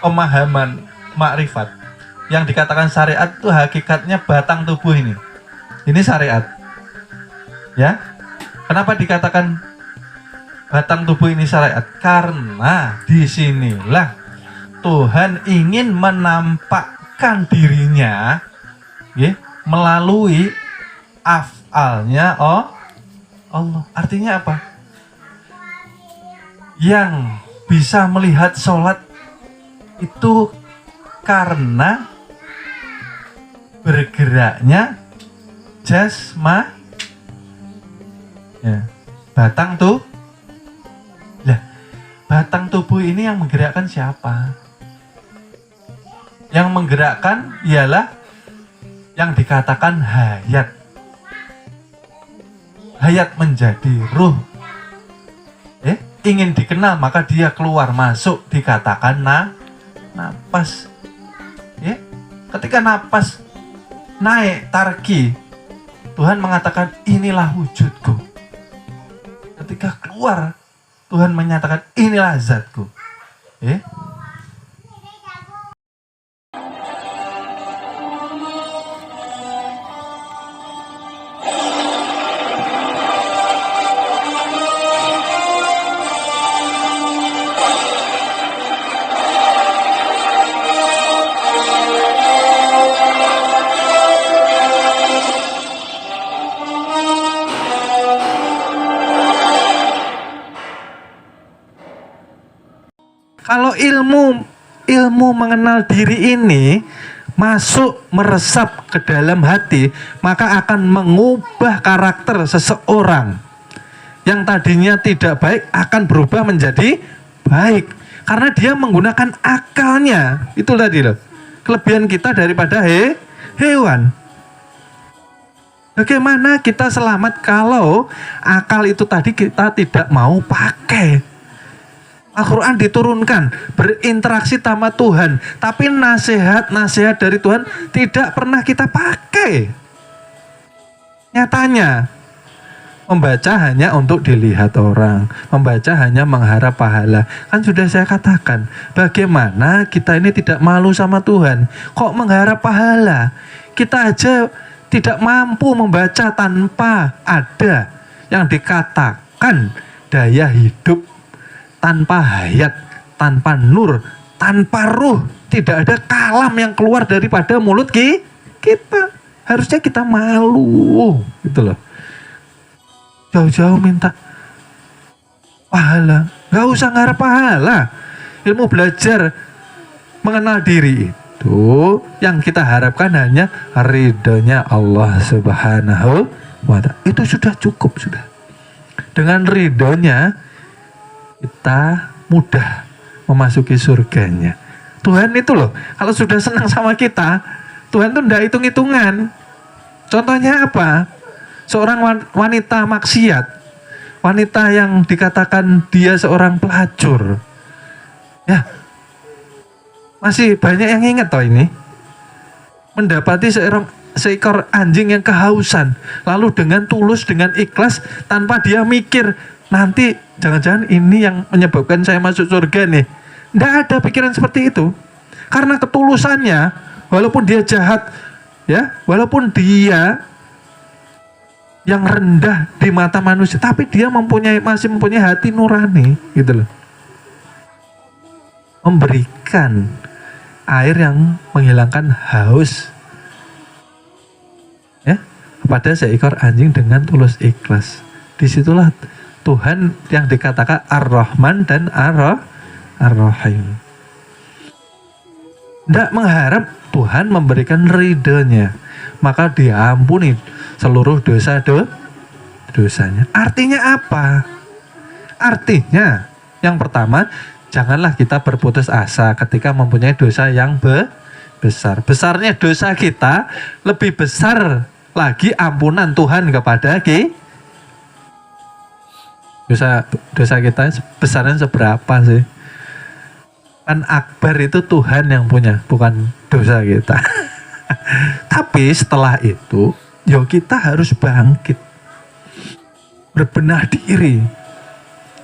pemahaman makrifat. Yang dikatakan syariat itu hakikatnya batang tubuh ini. Ini syariat. Ya. Kenapa dikatakan batang tubuh ini syariat? Karena disinilah Tuhan ingin menampakkan dirinya ya, melalui af'alnya Allah. Artinya apa? Yang bisa melihat sholat itu karena bergeraknya jasma ya, batang tuh. Lah, batang tubuh ini yang menggerakkan siapa? Yang menggerakkan ialah yang dikatakan hayat. Hayat menjadi ruh. Ingin dikenal maka dia keluar masuk dikatakan napas. Ketika napas naik tarki, Tuhan mengatakan inilah wujudku. Ketika keluar, Tuhan menyatakan inilah zatku. Kalau ilmu mengenal diri ini masuk meresap ke dalam hati, maka akan mengubah karakter seseorang. Yang tadinya tidak baik akan berubah menjadi baik. Karena dia menggunakan akalnya. Itu tadi loh. Kelebihan kita daripada hewan. Bagaimana kita selamat kalau akal itu tadi kita tidak mau pakai? Al-Quran diturunkan, berinteraksi sama Tuhan, tapi nasihat-nasihat dari Tuhan tidak pernah kita pakai. Nyatanya, membaca hanya untuk dilihat orang, membaca hanya mengharap pahala. Kan sudah saya katakan, bagaimana kita ini tidak malu sama Tuhan, kok mengharap pahala? Kita aja tidak mampu membaca tanpa ada yang dikatakan daya hidup, tanpa hayat, tanpa nur, tanpa ruh. Tidak ada kalam yang keluar daripada mulut kita. Harusnya kita malu. Gitu loh. Jauh-jauh minta pahala. Gak usah ngarep pahala. Ilmu belajar mengenal diri itu yang kita harapkan hanya ridhonya Allah Subhanahu wa ta'ala. Itu sudah cukup sudah. Dengan ridhonya kita mudah memasuki surganya. Tuhan itu loh, kalau sudah senang sama kita, Tuhan tuh tidak hitung-hitungan. Contohnya apa? Seorang wanita maksiat, wanita yang dikatakan dia seorang pelacur. Ya, masih banyak yang ingat toh ini. Mendapati seekor anjing yang kehausan, lalu dengan tulus, dengan ikhlas, tanpa dia mikir, nanti jangan-jangan ini yang menyebabkan saya masuk surga nih. Tidak ada pikiran seperti itu. Karena ketulusannya, walaupun dia jahat, ya, walaupun dia yang rendah di mata manusia, tapi dia masih mempunyai hati nurani, gitu loh. Memberikan air yang menghilangkan haus, ya, kepada seekor anjing dengan tulus ikhlas. Disitulah Tuhan yang dikatakan Ar-Rahman dan Ar-Rahim. Tidak mengharap Tuhan memberikan ridhonya, maka diampuni seluruh dosanya. Artinya apa? Artinya yang pertama, janganlah kita berputus asa ketika mempunyai dosa yang besar. Besarnya dosa kita lebih besar lagi ampunan Tuhan kepada kita. Dosa kita besarnya seberapa sih? Kan akbar itu Tuhan yang punya, bukan dosa kita. Tapi setelah itu, yo kita harus bangkit, berbenah diri,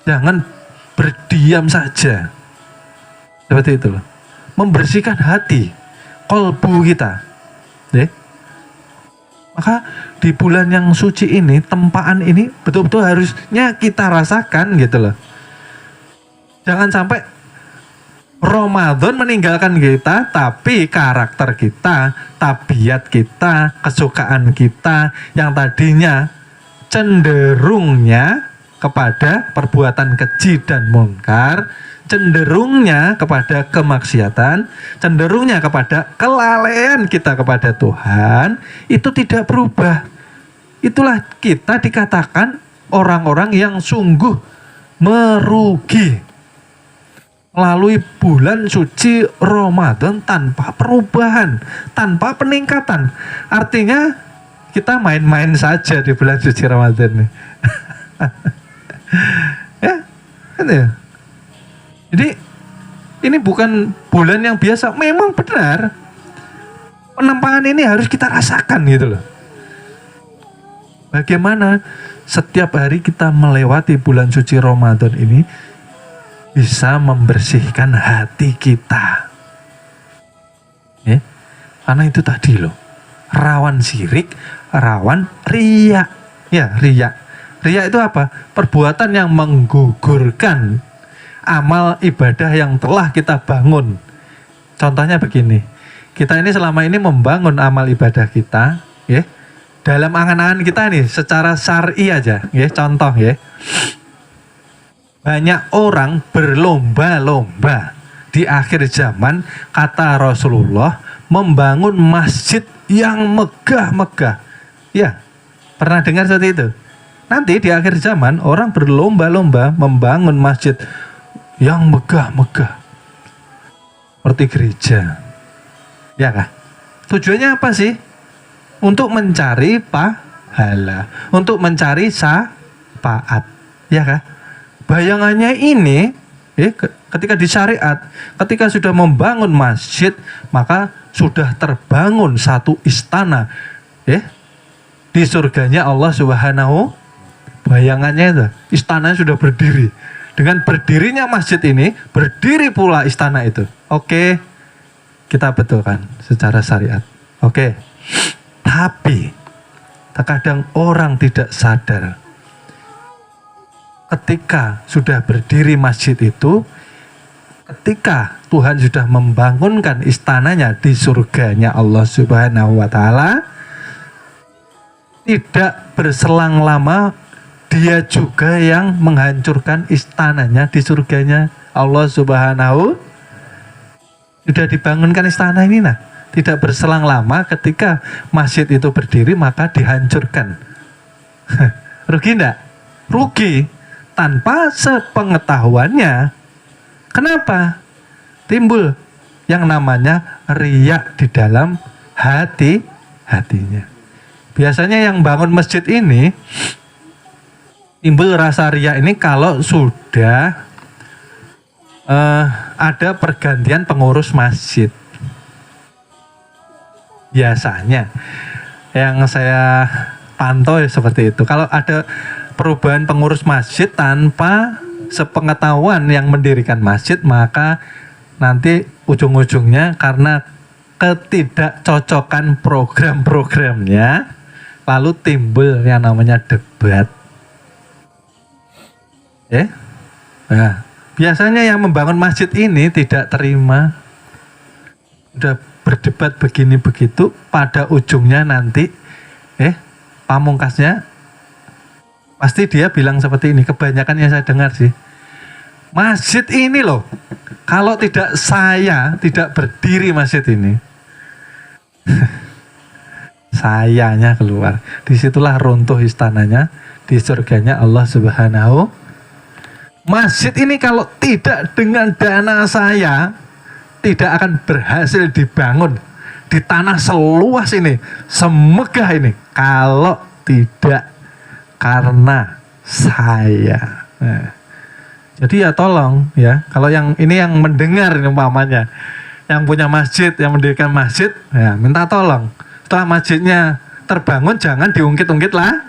jangan berdiam saja. Seperti itu loh. membersihkan hati, kolbu kita. Ya. Maka di bulan yang suci ini, tempaan ini betul-betul harusnya kita rasakan gitu loh. Jangan sampai Ramadan meninggalkan kita, tapi karakter kita, tabiat kita, kesukaan kita yang tadinya cenderungnya kepada perbuatan keji dan munkar, cenderungnya kepada kemaksiatan, cenderungnya kepada kelalaian kita kepada Tuhan, itu tidak berubah. Itulah kita dikatakan orang-orang yang sungguh merugi melalui bulan suci Ramadan tanpa perubahan, tanpa peningkatan. Artinya kita main-main saja di bulan suci Ramadan ini. Ya, kan ya. Jadi ini bukan bulan yang biasa. Memang benar penempaan ini harus kita rasakan gitu loh. Bagaimana setiap hari kita melewati bulan suci Ramadan ini bisa membersihkan hati kita. Ya, karena itu tadi loh, rawan syirik, rawan riya. Ya, riya. Riya itu apa? Perbuatan yang menggugurkan amal ibadah yang telah kita bangun. Contohnya begini, kita ini selama ini membangun amal ibadah kita, ya, dalam angan-angan kita nih, secara syar'i aja, ya, contoh ya. Banyak orang berlomba-lomba di akhir zaman, kata Rasulullah, membangun masjid yang megah-megah. Ya, pernah dengar seperti itu? Nanti di akhir zaman orang berlomba-lomba membangun masjid yang megah-megah seperti gereja. Ya kah? Tujuannya apa sih? Untuk mencari pahala, untuk mencari syafaat. Ya kah? Bayangannya ini, ketika di syariat, ketika sudah membangun masjid, maka sudah terbangun satu istana, di surganya Allah Subhanahu. Bayangannya itu, istananya sudah berdiri. Dengan berdirinya masjid ini, berdiri pula istana itu. Oke, kita betulkan secara syariat. Oke, tapi terkadang orang tidak sadar. Ketika sudah berdiri masjid itu, ketika Tuhan sudah membangunkan istananya di surganya Allah Subhanahu wa Ta'ala, tidak berselang lama dia juga yang menghancurkan istananya di surganya Allah Subhanahu. Sudah dibangunkan istana ini, nah, tidak berselang lama ketika masjid itu berdiri maka dihancurkan. Rugi enggak? Rugi. Tanpa sepengetahuannya. Kenapa? Timbul yang namanya riya di dalam hatinya. Biasanya yang bangun masjid ini timbul rasa riya ini kalau sudah ada pergantian pengurus masjid. Biasanya yang saya pantau seperti itu. Kalau ada perubahan pengurus masjid tanpa sepengetahuan yang mendirikan masjid, maka nanti ujung-ujungnya karena ketidakcocokan program-programnya, lalu timbul yang namanya debat. Nah, biasanya yang membangun masjid ini tidak terima, udah berdebat begini begitu, pada ujungnya nanti pamungkasnya pasti dia bilang seperti ini. Kebanyakan yang saya dengar sih, masjid ini loh, kalau tidak saya tidak berdiri masjid ini, sayanya keluar. Disitulah runtuh istananya di surganya Allah Subhanahu. Masjid ini kalau tidak dengan dana saya, tidak akan berhasil dibangun di tanah seluas ini, semegah ini, kalau tidak karena saya. Nah, jadi ya tolong ya, kalau yang ini yang mendengar ini umpamanya, yang punya masjid, yang mendirikan masjid, ya minta tolong. Setelah masjidnya terbangun jangan diungkit-ungkit lah.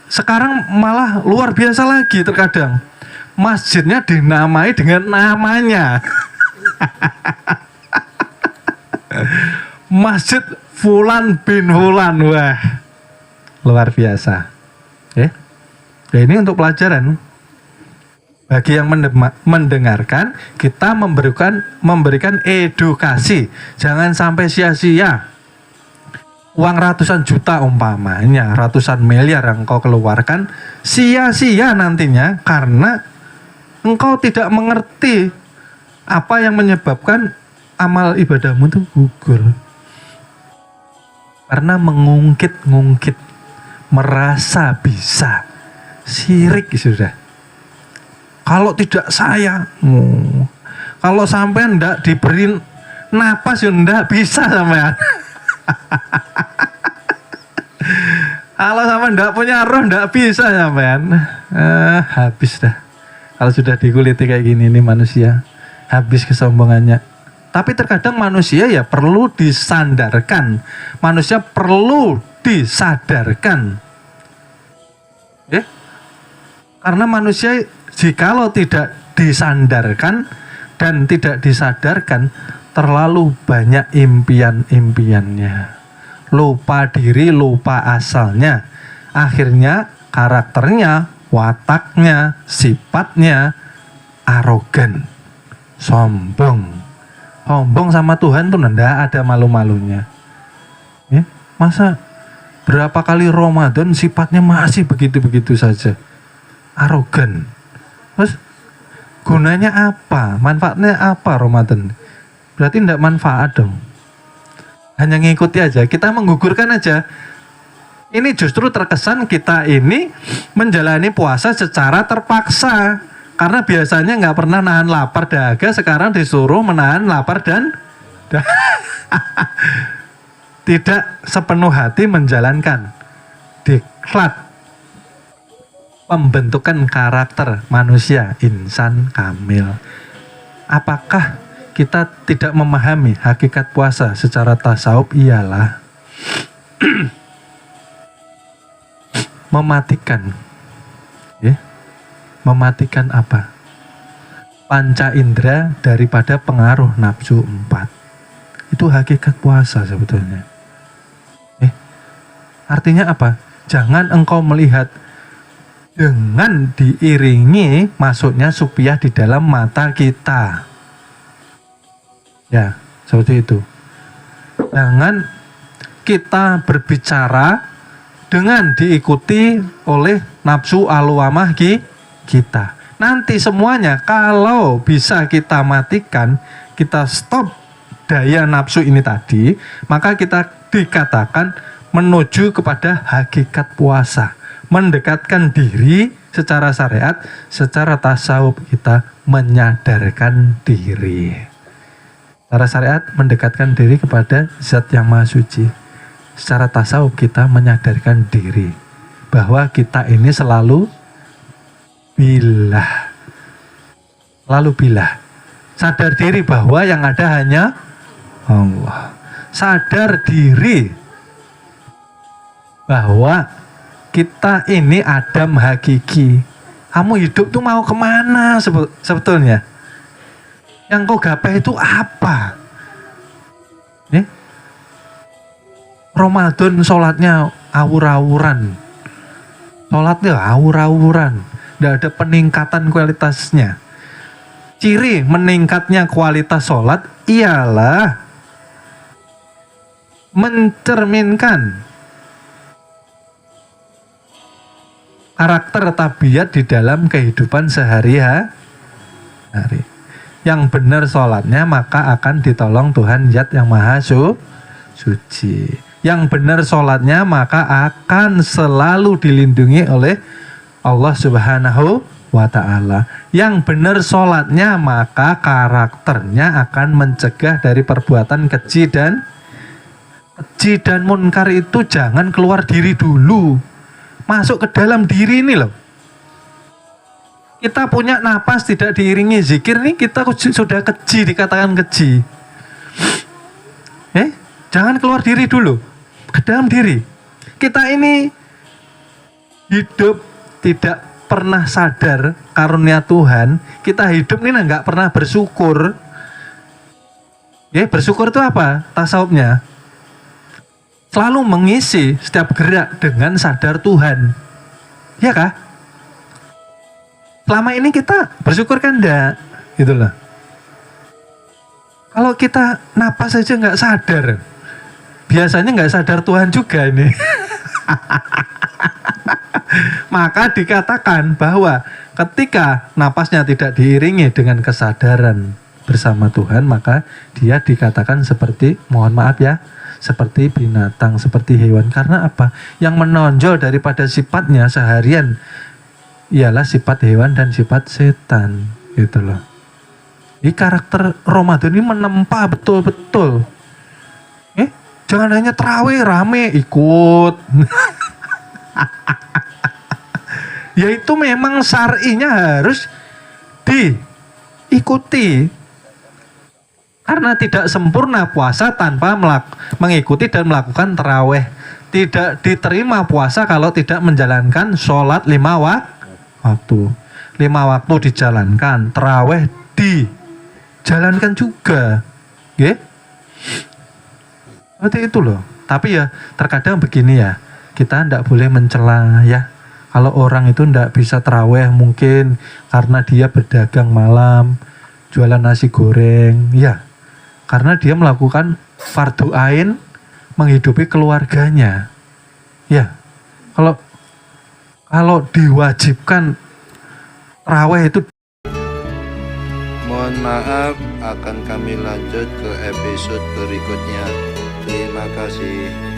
Sekarang malah luar biasa lagi terkadang. masjidnya dinamai dengan namanya. Masjid Fulan bin Fulan. Wah, luar biasa. Ya, ini untuk pelajaran. Bagi yang mendengarkan, kita memberikan edukasi. Jangan sampai sia-sia. Uang ratusan juta umpamanya, ratusan miliar yang engkau keluarkan, sia-sia nantinya karena engkau tidak mengerti apa yang menyebabkan amal ibadahmu itu gugur. Karena mengungkit-ngungkit, merasa bisa, syirik sudah. Kalau tidak saya, kalau sampean ndak diberi napas ya ndak bisa sampean. Kalau sampean ndak punya roh ndak bisa sampean. Habis dah. Kalau sudah dikuliti kayak gini nih manusia, habis kesombongannya. Tapi terkadang manusia ya perlu disandarkan. Manusia perlu disadarkan. Ya? Karena manusia jikalau tidak disandarkan dan tidak disadarkan, terlalu banyak impian-impiannya. Lupa diri, lupa asalnya. Akhirnya karakternya, wataknya, sifatnya arogan, sombong. Sombong sama Tuhan tuh ndak ada malu-malunya. Ya, masa berapa kali Ramadan sifatnya masih begitu-begitu saja. Arogan. Terus gunanya apa? Manfaatnya apa Ramadan? Berarti tidak manfaat dong. Hanya ngikuti aja, kita menggugurkan aja. Ini justru terkesan kita ini menjalani puasa secara terpaksa. Karena biasanya nggak pernah nahan lapar dahaga, sekarang disuruh menahan lapar dan tidak sepenuh hati menjalankan. Diklat. Pembentukan karakter manusia, insan kamil. Apakah kita tidak memahami hakikat puasa secara tasawuf? Ialah mematikan. Ya. Mematikan apa? Panca indera daripada pengaruh nafsu 4. Itu hakikat puasa sebetulnya. Artinya apa? Jangan engkau melihat dengan diiringi masuknya supiah di dalam mata kita. Ya, seperti itu. Jangan kita berbicara dengan diikuti oleh nafsu alwamah kita. Nanti semuanya kalau bisa kita matikan, kita stop daya nafsu ini tadi, maka kita dikatakan menuju kepada hakikat puasa. Mendekatkan diri secara syariat, secara tasawuf kita menyadarkan diri. Secara syariat mendekatkan diri kepada zat yang maha suci. Secara tasawuf kita menyadarkan diri bahwa kita ini selalu bilah. Lalu bilah. Sadar diri bahwa yang ada hanya Allah. Sadar diri bahwa kita ini Adam hakiki. Kamu hidup tuh mau kemana sebetulnya? Yang kau gapai itu apa? Ramadan sholatnya awur-awuran. Sholatnya awur-awuran. Tidak ada peningkatan kualitasnya. Ciri meningkatnya kualitas sholat ialah mencerminkan karakter tabiat di dalam kehidupan sehari-hari. Yang benar sholatnya maka akan ditolong Tuhan Zat yang Maha Suci. Yang benar sholatnya maka akan selalu dilindungi oleh Allah Subhanahu wa Ta'ala. Yang benar sholatnya maka karakternya akan mencegah dari perbuatan keji dan munkar itu jangan keluar diri dulu. Masuk ke dalam diri ini loh. Kita punya napas tidak diiringi zikir nih, kita sudah keji, dikatakan keji. Jangan keluar diri dulu, ke dalam diri. Kita ini hidup tidak pernah sadar karunia Tuhan, kita hidup ini nggak pernah bersyukur. Ya, bersyukur itu apa? Tasawufnya selalu mengisi setiap gerak dengan sadar Tuhan. Ya kah? Selama ini kita bersyukur kan enggak? Gitu loh. Kalau kita napas aja nggak sadar, biasanya nggak sadar Tuhan juga ini. Maka dikatakan bahwa ketika napasnya tidak diiringi dengan kesadaran bersama Tuhan, maka dia dikatakan seperti, mohon maaf ya, seperti binatang, seperti hewan. Karena apa? Yang menonjol daripada sifatnya seharian ialah sifat hewan dan sifat setan, gitu loh. Di karakter Ramadan ini menempa betul-betul. Jangan hanya terawih rame ikut. Yaitu memang syar'inya harus diikuti. Karena tidak sempurna puasa tanpa mengikuti dan melakukan terawih. Tidak diterima puasa kalau tidak menjalankan sholat 5 waktu. 5 waktu dijalankan, terawih dijalankan juga. Nggih? Seperti itu loh. Tapi ya terkadang begini ya, kita tidak boleh mencela ya. Kalau orang itu tidak bisa terawih mungkin karena dia berdagang malam, jualan nasi goreng, ya. Karena dia melakukan fardu ain menghidupi keluarganya. Ya. Kalau diwajibkan terawih itu. Mohon maaf, akan kami lanjut ke episode berikutnya. Terima kasih.